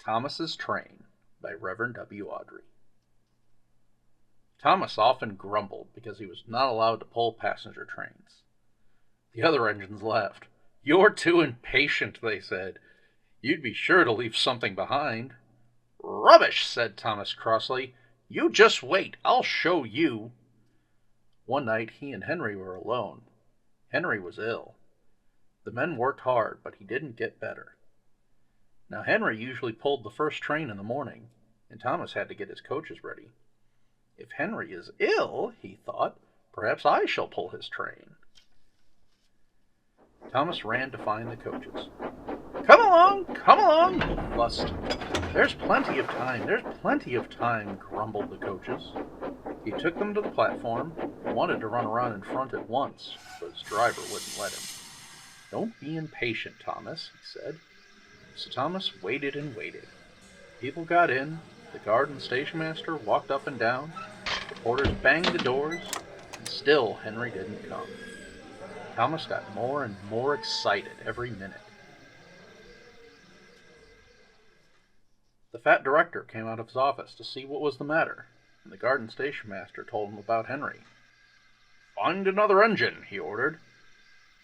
Thomas's Train by Reverend W. Awdry. Thomas often grumbled because he was not allowed to pull passenger trains. The other engines laughed. "You're too impatient," they said. "You'd be sure to leave something behind." "Rubbish," said Thomas crossly. "You just wait. I'll show you." One night he and Henry were alone. Henry was ill. The men worked hard, but he didn't get better. Now Henry usually pulled the first train in the morning, and Thomas had to get his coaches ready. If Henry is ill, he thought, perhaps I shall pull his train. Thomas ran to find the coaches. Come along, he fussed. There's plenty of time, grumbled the coaches. He took them to the platform and wanted to run around in front at once, but his driver wouldn't let him. Don't be impatient, Thomas, he said. So Thomas waited and waited. People got in, the guard and station master walked up and down, the porters banged the doors, and still Henry didn't come. Thomas got more and more excited every minute. The fat director came out of his office to see what was the matter, and the guard and station master told him about Henry. "Find another engine," he ordered.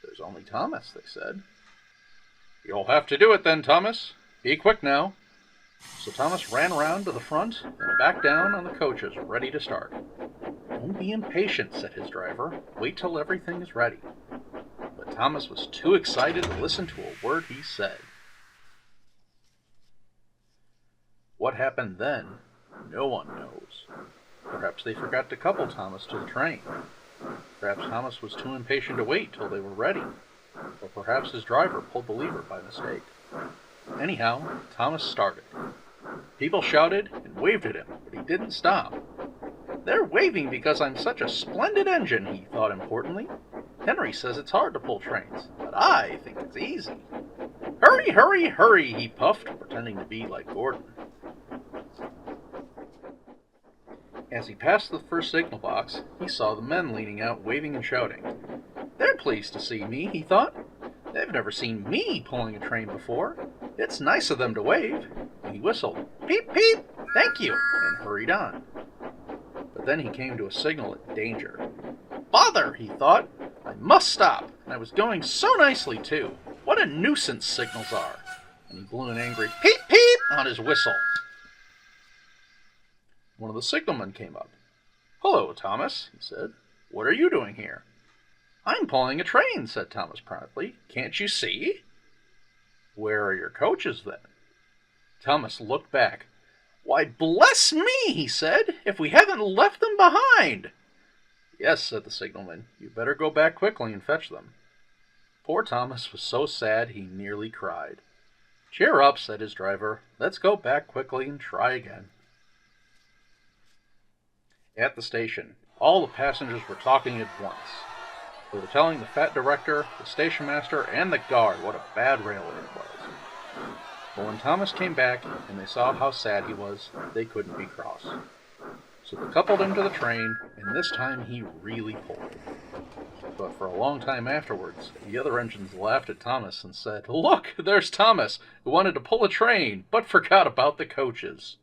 "There's only Thomas," they said. "You'll have to do it then, Thomas. Be quick now." So Thomas ran around to the front and back down on the coaches, ready to start. "Don't be impatient," said his driver. "Wait till everything is ready." But Thomas was too excited to listen to a word he said. What happened then, no one knows. Perhaps they forgot to couple Thomas to the train. Perhaps Thomas was too impatient to wait till they were ready. Or perhaps his driver pulled the lever by mistake. Anyhow, Thomas started. People shouted and waved at him, but he didn't stop. "They're waving because I'm such a splendid engine," he thought importantly. "Henry says it's hard to pull trains, but I think it's easy." "Hurry, hurry, hurry," he puffed, pretending to be like Gordon. As he passed the first signal box, he saw the men leaning out, waving and shouting. "They're pleased to see me," he thought. "They've never seen me pulling a train before. It's nice of them to wave." And he whistled, "Peep, peep, thank you," and hurried on. But then he came to a signal at danger. "Bother," he thought. "I must stop, and I was going so nicely, too. What a nuisance signals are." And he blew an angry peep, peep on his whistle. One of the signalmen came up. "Hello, Thomas," he said. "What are you doing here?" "I'm pulling a train," said Thomas proudly. "Can't you see?" "Where are your coaches, then?" Thomas looked back. "Why, bless me," he said, "if we haven't left them behind." "Yes," said the signalman. "You'd better go back quickly and fetch them." Poor Thomas was so sad he nearly cried. "Cheer up," said his driver. "Let's go back quickly and try again." At the station, all the passengers were talking at once. They were telling the fat director, the station master, and the guard what a bad railway it was. But when Thomas came back and they saw how sad he was, they couldn't be cross. So they coupled him to the train, and this time he really pulled. But for a long time afterwards, the other engines laughed at Thomas and said, "Look, there's Thomas, who wanted to pull a train, but forgot about the coaches."